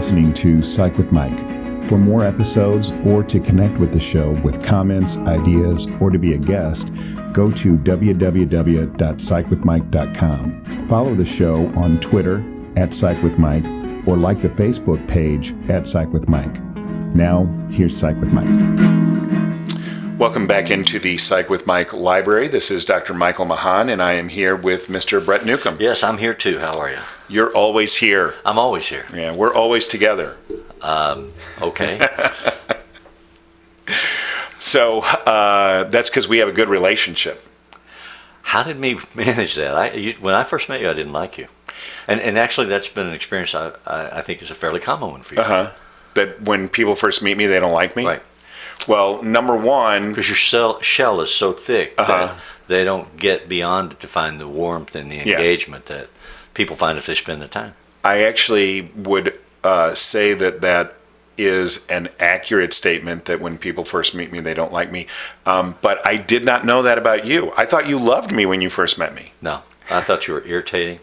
listening to Psych with Mike. For more episodes or to connect with the show with comments, ideas, or to be a guest, go to www.psychwithmike.com. Follow the show on Twitter @PsychWithMike or like the Facebook page @PsychWithMike. Now, here's Psych with Mike. Welcome back into the Psych with Mike library. This is Dr. Michael Mahan, and I am here with Mr. Brett Newcomb. Yes, I'm here too. How are you? You're always here. I'm always here. Yeah, we're always together. Okay. So that's because we have a good relationship. How did we manage that? When I first met you, I didn't like you. And actually, that's been an experience I think is a fairly common one for you. That when people first meet me, they don't like me? Right. Well, number one... Because your shell is so thick that they don't get beyond it to find the warmth and the engagement that people find if they spend the time. I actually would say that is an accurate statement, that when people first meet me, they don't like me. But I did not know that about you. I thought you loved me when you first met me. No. I thought you were irritating,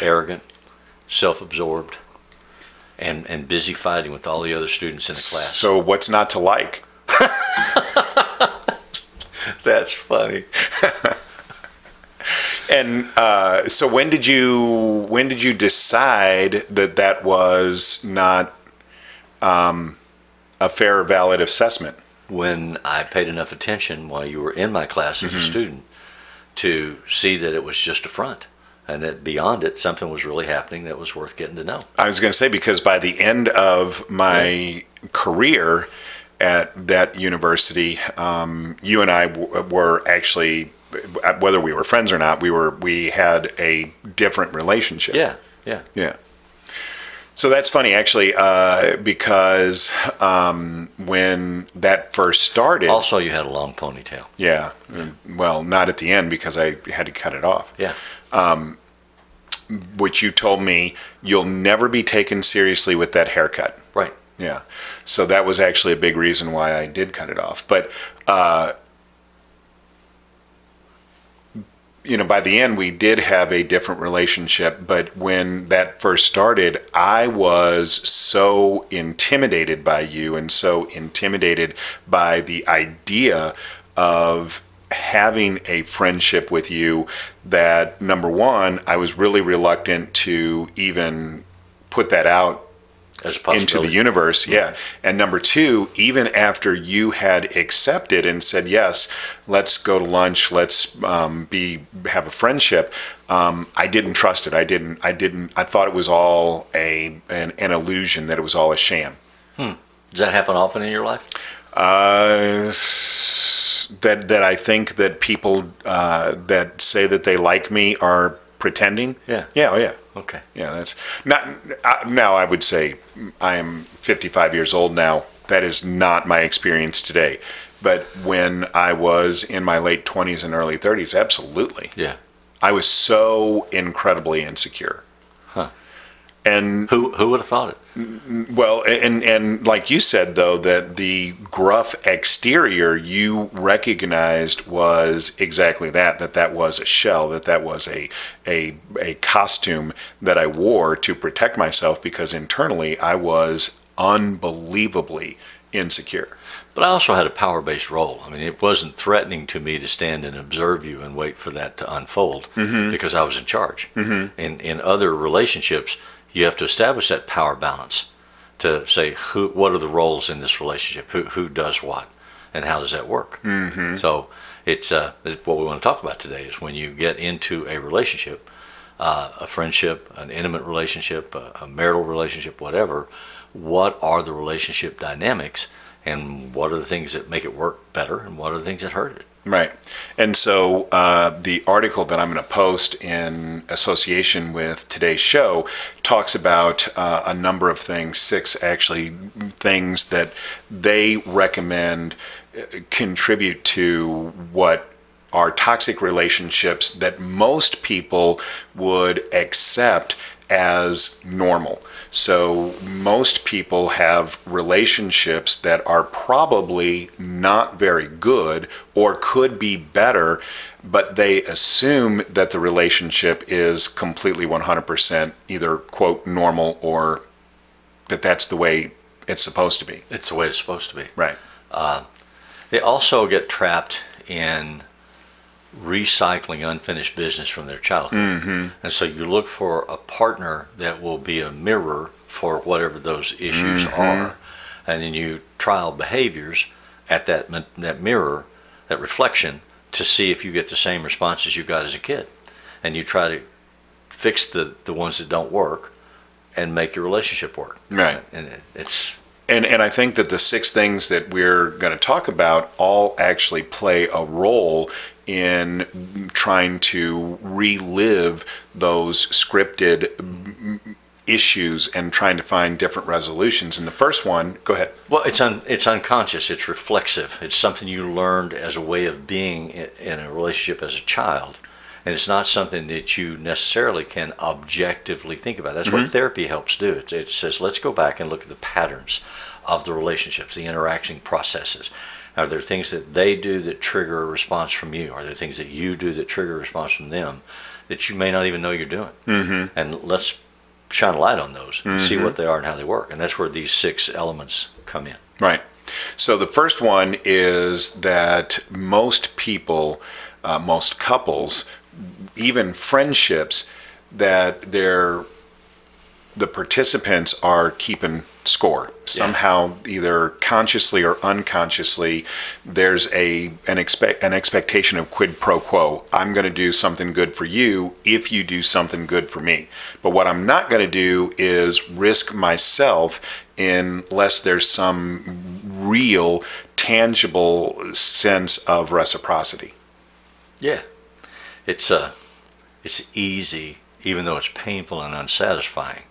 arrogant, self-absorbed, and busy fighting with all the other students in the class. So what's not to like? That's funny. And so when did you decide that was not a fair or valid assessment? When I paid enough attention while you were in my class as a student to see that it was just a front, and that beyond it something was really happening that was worth getting to know. I was going to say, because by the end of my career at that university, you and I were actually, whether we were friends or not, we had a different relationship. Yeah. So that's funny, actually, because when that first started... Also, you had a long ponytail. Yeah. Well, not at the end, because I had to cut it off. Yeah. Which you told me you'll never be taken seriously with that haircut. Right. Yeah. So that was actually a big reason why I did cut it off. But, by the end, we did have a different relationship. But when that first started, I was so intimidated by you and so intimidated by the idea of having a friendship with you that, number one, I was really reluctant to even put that out into the universe. Yeah. And number two, even after you had accepted and said, yes, let's go to lunch, let's have a friendship, I didn't trust it. I thought it was all an illusion, that it was all a sham. Does that happen often in your life? That I think that people that say that they like me are pretending. Yeah. Yeah. Oh, yeah. Okay. Yeah, that's not. Now I would say I am 55 years old now. That is not my experience today. But when I was in my late 20s and early 30s, absolutely. Yeah. I was so incredibly insecure. Huh. And who would have thought it? Well, and like you said, though, that the gruff exterior you recognized was exactly that was a shell, that was a costume that I wore to protect myself, because internally I was unbelievably insecure. But I also had a power-based role. I mean, it wasn't threatening to me to stand and observe you and wait for that to unfold, because I was in charge. In other relationships, you have to establish that power balance to say what are the roles in this relationship, who does what, and how does that work. So it's what we want to talk about today is when you get into a relationship, a friendship, an intimate relationship, a marital relationship, whatever, what are the relationship dynamics, and what are the things that make it work better, and what are the things that hurt it. Right. And so the article that I'm going to post in association with today's show talks about a number of things, 6 actually things that they recommend contribute to what are toxic relationships that most people would accept as normal. So most people have relationships that are probably not very good or could be better, but they assume that the relationship is completely 100% either, quote, normal or that that's the way it's supposed to be. It's the way it's supposed to be. Right. They also get trapped in recycling unfinished business from their childhood. Mm-hmm. And so you look for a partner that will be a mirror for whatever those issues Mm-hmm. are. And then you trial behaviors at that mirror, that reflection, to see if you get the same responses you got as a kid. And you try to fix the ones that don't work and make your relationship work. Right. And it's... And I think that the 6 things that we're going to talk about all actually play a role in trying to relive those scripted issues and trying to find different resolutions. And the first one, go ahead. Well, it's unconscious. It's reflexive. It's something you learned as a way of being in a relationship as a child. And it's not something that you necessarily can objectively think about. That's what therapy helps do. It says, let's go back and look at the patterns of the relationships, the interaction processes. Are there things that they do that trigger a response from you? Are there things that you do that trigger a response from them that you may not even know you're doing? Mm-hmm. And let's shine a light on those and see what they are and how they work. And that's where these 6 elements come in. Right. So the first one is that most people, most couples, even friendships, that the participants are keeping score. Somehow, either consciously or unconsciously, there's an expectation of quid pro quo. I'm going to do something good for you if you do something good for me. But what I'm not going to do is risk myself unless there's some real, tangible sense of reciprocity. Yeah. It's easy, even though it's painful and unsatisfying,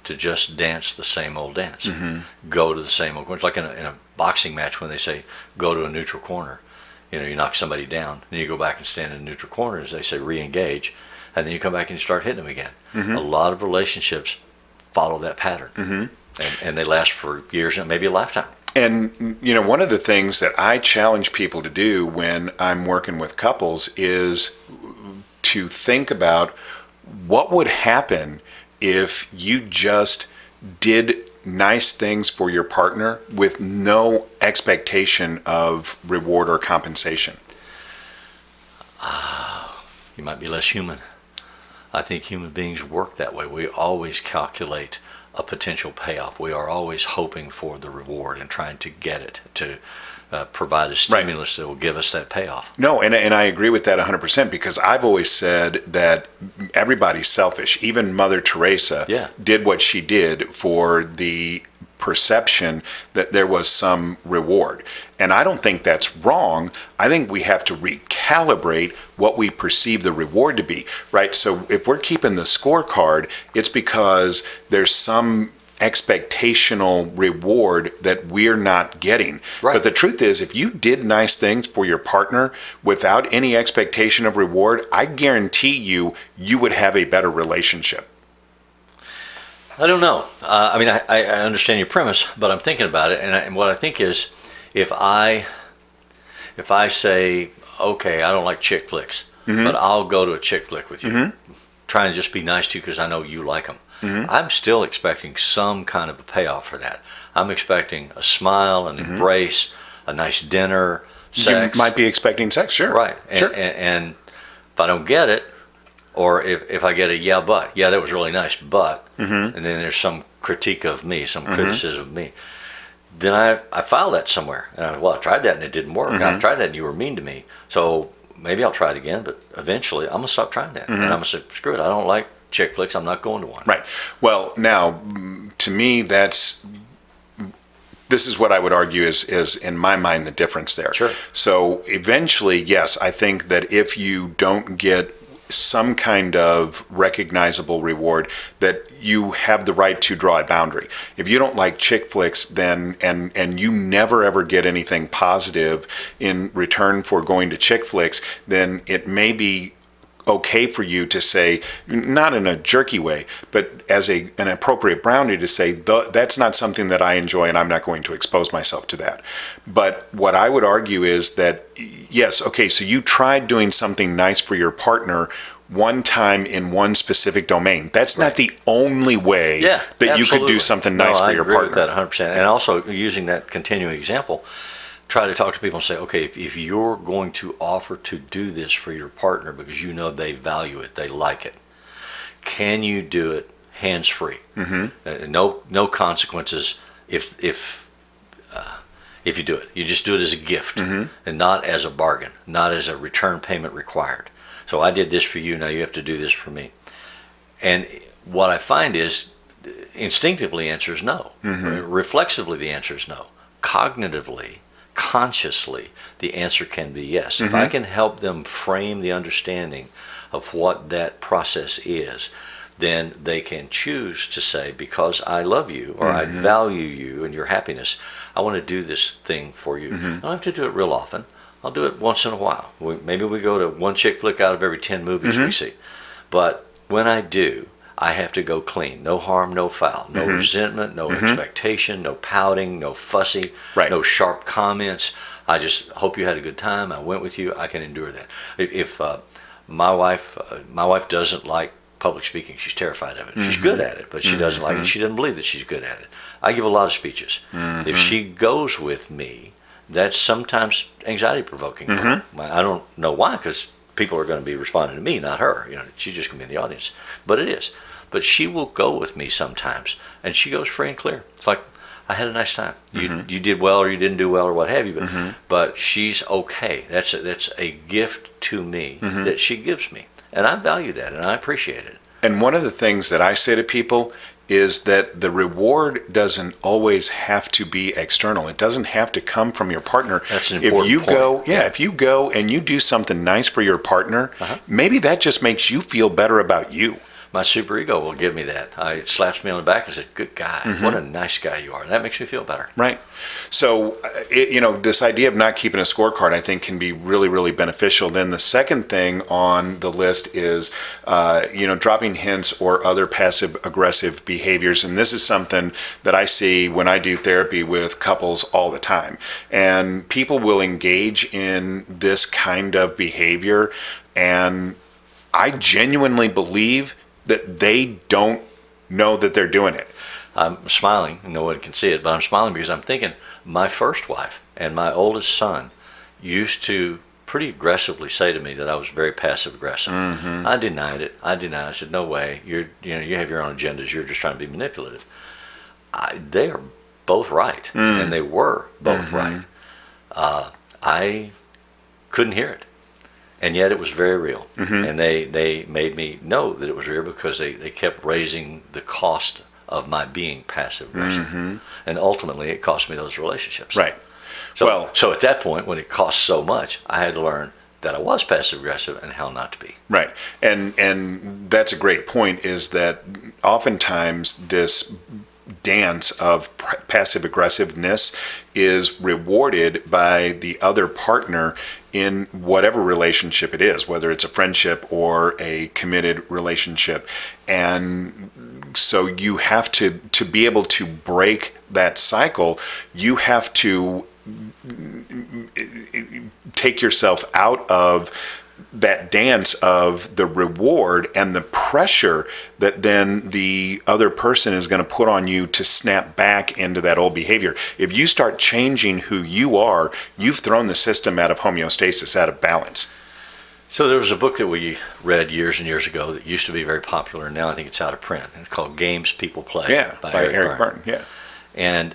to just dance the same old dance. Go to the same old corner. It's like in a boxing match when they say, go to a neutral corner. You know, you knock somebody down, then you go back and stand in a neutral corner, as they say, re-engage, and then you come back and you start hitting them again. A lot of relationships follow that pattern, and they last for years and maybe a lifetime. And, you know, one of the things that I challenge people to do when I'm working with couples is to think about what would happen if you just did nice things for your partner with no expectation of reward or compensation. You might be less human. I think human beings work that way. We always calculate a potential payoff. We are always hoping for the reward and trying to get it, to provide a stimulus that will give us that payoff. No, and I agree with that 100%, because I've always said that everybody's selfish. Even Mother Teresa did what she did for the perception that there was some reward. And I don't think that's wrong. I think we have to recalibrate what we perceive the reward to be, right? So if we're keeping the scorecard, it's because there's some expectational reward that we're not getting. But the truth is, if you did nice things for your partner without any expectation of reward, I guarantee you would have a better relationship. I don't know. I mean, I understand your premise, but I'm thinking about it, and what I think is, if I say, okay, I don't like chick flicks, but I'll go to a chick flick with you, trying to just be nice to you because I know you like them. I'm still expecting some kind of a payoff for that. I'm expecting a smile, an embrace, a nice dinner, sex. You might be expecting sex, sure. Right. Sure. And if I don't get it, or if I get a yeah, that was really nice, but, and then there's some critique of me, some criticism of me, then I file that somewhere. And I tried that and it didn't work. I've tried that and you were mean to me. So maybe I'll try it again, but eventually I'm going to stop trying that. And I'm going to say, screw it, I don't like chick flicks, I'm not going to one. Right. Well, now, to me, this is what I would argue is in my mind the difference there. Sure. So eventually, yes, I think that if you don't get some kind of recognizable reward, that you have the right to draw a boundary. If you don't like chick flicks, then and you never ever get anything positive in return for going to chick flicks, then it may be okay for you to say, not in a jerky way, but as an appropriate boundary, to say, that's not something that I enjoy and I'm not going to expose myself to that. But what I would argue is that, yes, okay, so you tried doing something nice for your partner one time in one specific domain. That's not the only way that you could do something nice for your partner. I agree with that 100%. And also, using that continuing example, try to talk to people and say, okay, if you're going to offer to do this for your partner because you know they value it, they like it, can you do it hands-free? No consequences if you do it. You just do it as a gift and not as a bargain, not as a return payment required. So I did this for you, now you have to do this for me. And what I find is instinctively the answer is no. Reflexively the answer is no. Cognitively, consciously, the answer can be yes. If I can help them frame the understanding of what that process is, then they can choose to say, because I love you or I value you and your happiness, I want to do this thing for you. I don't have to do it real often. I'll do it once in a while. Maybe we go to one chick flick out of every 10 movies we see. But when I do, I have to go clean. No harm, no foul. No resentment, no expectation, no pouting, no fussy, no sharp comments. I just hope you had a good time. I went with you. I can endure that. If my wife doesn't like public speaking. She's terrified of it. She's good at it, but she doesn't like it. She doesn't believe that she's good at it. I give a lot of speeches. If she goes with me, that's sometimes anxiety provoking for her. I don't know why, because people are going to be responding to me, not her. She's just going to be in the audience. But it is. But she will go with me sometimes, and she goes free and clear. It's like, I had a nice time. You did well or you didn't do well or what have you, but she's okay. That's a gift to me that she gives me. And I value that, and I appreciate it. And one of the things that I say to people is that the reward doesn't always have to be external. It doesn't have to come from your partner. That's an important point. If you go and you do something nice for your partner, maybe that just makes you feel better about you. My superego will give me that. It slaps me on the back and says, good guy, what a nice guy you are. And that makes me feel better. Right. So, this idea of not keeping a scorecard, I think, can be really, really beneficial. Then the second thing on the list is, dropping hints or other passive-aggressive behaviors. And this is something that I see when I do therapy with couples all the time. And people will engage in this kind of behavior. And I genuinely believe that they don't know that they're doing it. I'm smiling, and no one can see it, but I'm smiling because I'm thinking my first wife and my oldest son used to pretty aggressively say to me that I was very passive aggressive. I denied it. I said, no way. You have your own agendas. You're just trying to be manipulative. They are both right, and they were both right. I couldn't hear it. And yet it was very real. And they made me know that it was real because they kept raising the cost of my being passive-aggressive. And ultimately, it cost me those relationships. Right. So at that point, when it cost so much, I had to learn that I was passive-aggressive and how not to be. Right. And that's a great point, is that oftentimes this dance of passive-aggressiveness is rewarded by the other partner in whatever relationship it is, whether it's a friendship or a committed relationship. And so you have to be able to break that cycle, you have to take yourself out of that dance of the reward and the pressure that then the other person is going to put on you to snap back into that old behavior. If you start changing who you are, you've thrown the system out of homeostasis, out of balance. So there was a book that we read years and years ago that used to be very popular, and now I think it's out of print. It's called Games People Play by Eric Berne. Yeah. And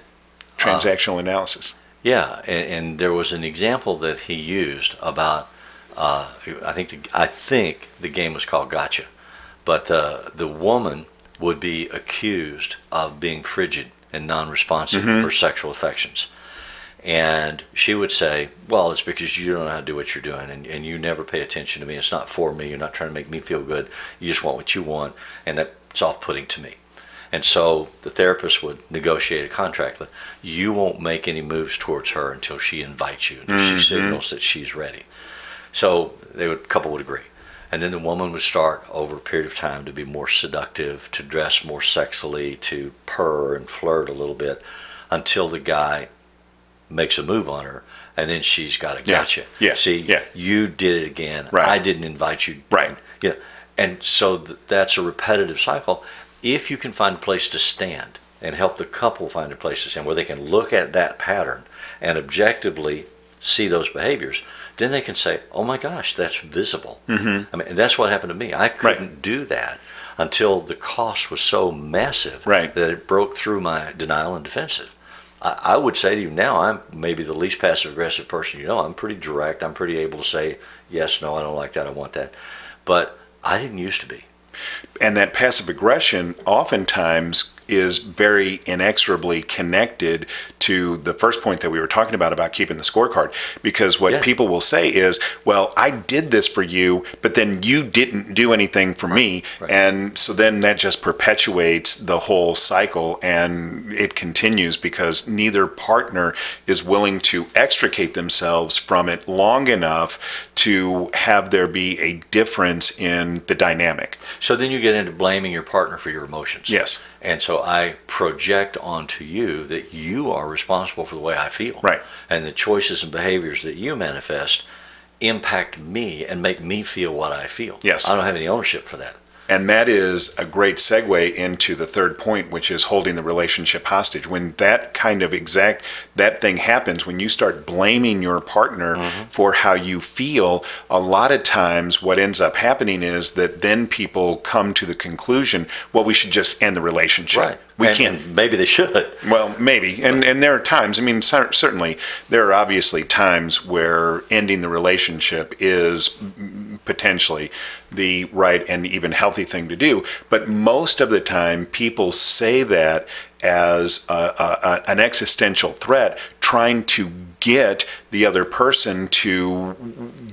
transactional analysis. Yeah, and there was an example that he used about I think the game was called Gotcha, but the woman would be accused of being frigid and non-responsive for sexual affections, and she would say, well, it's because you don't know how to do what you're doing, and you never pay attention to me. It's not for me. You're not trying to make me feel good. You just want what you want, and that's off-putting to me. And so the therapist would negotiate a contract. You won't make any moves towards her until she invites you, until she signals that she's ready. So couple would agree. And then the woman would start over a period of time to be more seductive, to dress more sexily, to purr and flirt a little bit, until the guy makes a move on her, and then she's got a gotcha. Yeah. See, you did it again. Right. I didn't invite you. Right. Yeah. And so that's a repetitive cycle. If you can find a place to stand and help the couple find a place to stand where they can look at that pattern and objectively see those behaviors, then they can say, oh my gosh, that's visible. I mean, and that's what happened to me. I couldn't do that until the cost was so massive that it broke through my denial and defensive. I would say to you now, I'm maybe the least passive aggressive person you know. I'm pretty direct. I'm pretty able to say, yes, no, I don't like that, I want that. But I didn't used to be. And that passive aggression oftentimes is very inexorably connected to the first point that we were talking about keeping the scorecard. Because what people will say is, well, I did this for you, but then you didn't do anything for me. And so then that just perpetuates the whole cycle, and it continues because neither partner is willing to extricate themselves from it long enough to have there be a difference in the dynamic. So then you get into blaming your partner for your emotions. Yes. And so I project onto you that you are responsible for the way I feel. Right. And the choices and behaviors that you manifest impact me and make me feel what I feel. Yes. I don't have any ownership for that. And that is a great segue into the third point, which is holding the relationship hostage. When that kind of that thing happens, when you start blaming your partner for how you feel, a lot of times what ends up happening is that then people come to the conclusion, well, we should just end the relationship. Right. We can't. And maybe they should. Well, maybe. And there are times, I mean, certainly, there are obviously times where ending the relationship is potentially the right and even healthy thing to do. But most of the time, people say that as an existential threat, trying to get the other person to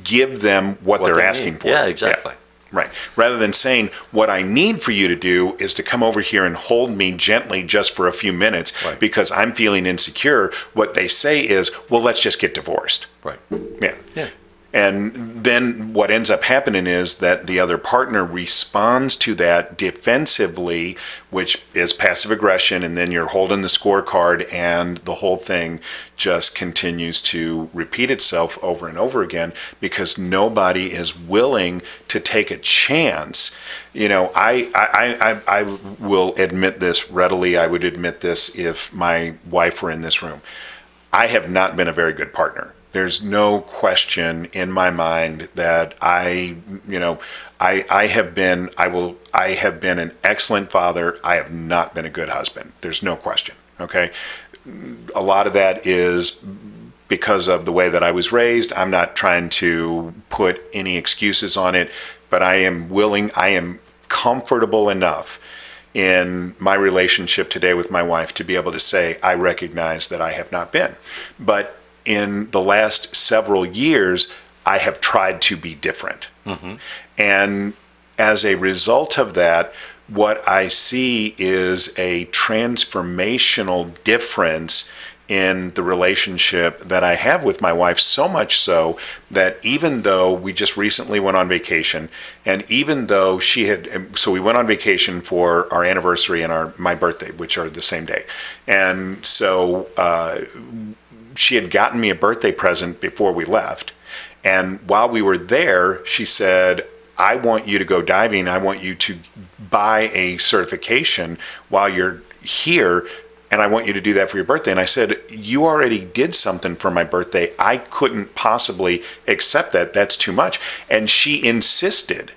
give them what they're asking for. Yeah, exactly. Yeah. Right. Rather than saying, what I need for you to do is to come over here and hold me gently just for a few minutes because I'm feeling insecure. What they say is, well, let's just get divorced. Right. Yeah. Yeah. And then what ends up happening is that the other partner responds to that defensively, which is passive aggression, and then you're holding the scorecard, and the whole thing just continues to repeat itself over and over again because nobody is willing to take a chance. You know, I will admit this readily. I would admit this if my wife were in this room. I have not been a very good partner. There's no question in my mind that I have been an excellent father. I have not been a good husband. There's no question. Okay. A lot of that is because of the way that I was raised. I'm not trying to put any excuses on it, but I am comfortable enough in my relationship today with my wife to be able to say, I recognize that I have not been. But in the last several years, I have tried to be different. And as a result of that, what I see is a transformational difference in the relationship that I have with my wife, so much so that even though we just recently went on vacation, and even though so we went on vacation for our anniversary and my birthday, which are the same day. And so she had gotten me a birthday present before we left. And while we were there, she said, I want you to go diving. I want you to buy a certification while you're here, and I want you to do that for your birthday. And I said, you already did something for my birthday. I couldn't possibly accept that. That's too much. And she insisted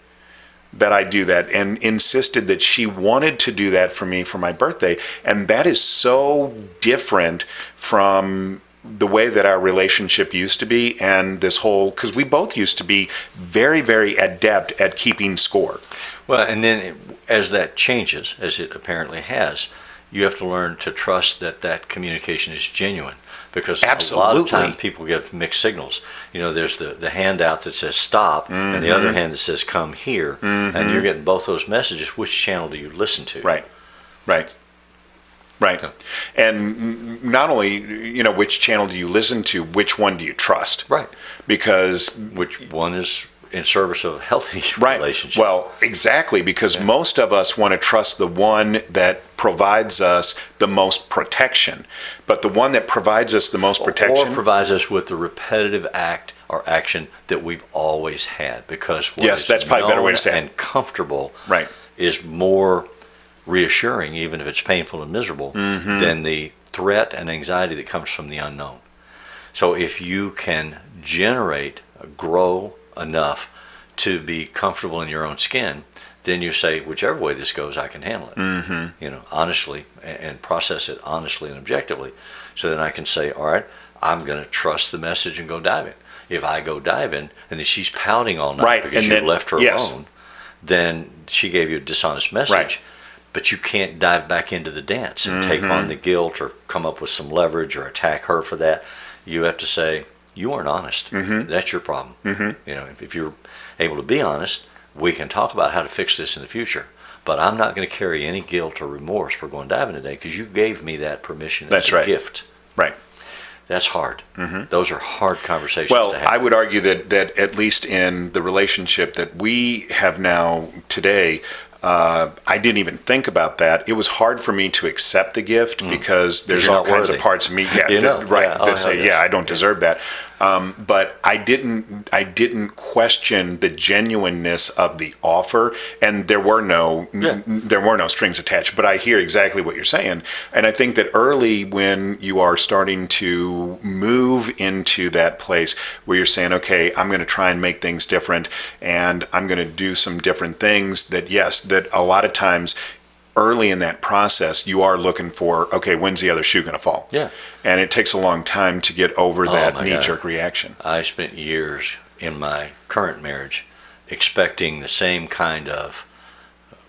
that I do that, and insisted that she wanted to do that for me for my birthday. And that is so different from the way that our relationship used to be, and this whole, because we both used to be very, very adept at keeping score. Well, and then as that changes, as it apparently has, you have to learn to trust that communication is genuine, because a lot of times people give mixed signals. You know, there's the handout that says stop, and the other hand that says come here, and you're getting both those messages. Which channel do you listen to? Right. And not only, which channel do you listen to, which one do you trust? Right. Because which one is in service of a healthy relationship? Well, exactly, because most of us want to trust the one that provides us the most protection. But the one that provides us the most protection, or provides us with the repetitive act or action that we've always had, because what Yes, is that's probably a better way to known say it. and comfortable Right. is more reassuring, even if it's painful and miserable, than the threat and anxiety that comes from the unknown. So if you can grow enough to be comfortable in your own skin, then you say, whichever way this goes, I can handle it. Honestly, and process it honestly and objectively. So then I can say, all right, I'm going to trust the message and go diving. If I go diving and then she's pouting all night Right, because and you then- left her yes. alone, then she gave you a dishonest message. Right. But you can't dive back into the dance and take on the guilt or come up with some leverage or attack her for that. You have to say, you weren't honest. That's your problem. If you're able to be honest, we can talk about how to fix this in the future. But I'm not going to carry any guilt or remorse for going diving today because you gave me that permission That's as a right. gift. Right. That's hard. Those are hard conversations Well, to have. I would argue that at least in the relationship that we have now today, I didn't even think about that. It was hard for me to accept the gift because there's you're all not kinds of worthy. parts of me, You know, right, yeah. Oh, that say, hell yes. I don't deserve that. But I didn't question the genuineness of the offer, and there were no strings attached. But I hear exactly what you're saying, and I think that early when you are starting to move into that place where you're saying, okay, I'm going to try and make things different, and I'm going to do some different things. That a lot of times early in that process, you are looking for, okay, when's the other shoe going to fall? Yeah. And it takes a long time to get over that my knee-jerk reaction. I spent years in my current marriage expecting the same kind of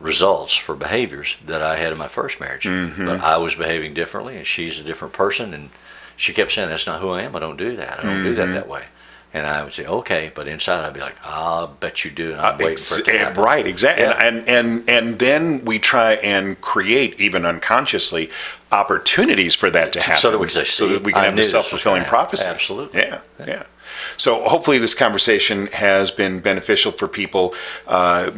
results for behaviors that I had in my first marriage. But I was behaving differently, and she's a different person, and she kept saying, that's not who I am. I don't do that. I don't do that way. And I would say, okay, but inside I'd be like, I'll bet you do, and I'm waiting for it to happen. Right, exactly. Yeah. And then we try and create, even unconsciously, opportunities for that to happen. So that we can say, so that we can I have knew the this was self-fulfilling gonna happen. prophecy. Absolutely. Yeah. So hopefully this conversation has been beneficial for people.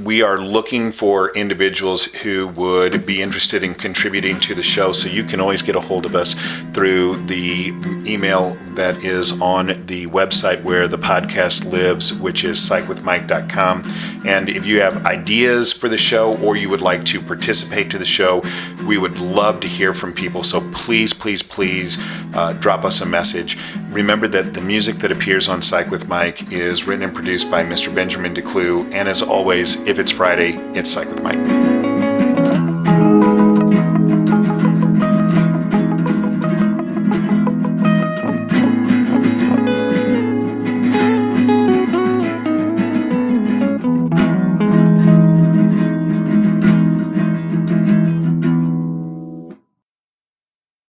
We are looking for individuals who would be interested in contributing to the show, so you can always get a hold of us through the email that is on the website where the podcast lives, which is psychwithmike.com. And if you have ideas for the show or you would like to participate to the show, we would love to hear from people. So please drop us a message. Remember that the music that appears on Psych with Mike is written and produced by Mr. Benjamin DeClue. And as always, if it's Friday, it's Psych with Mike.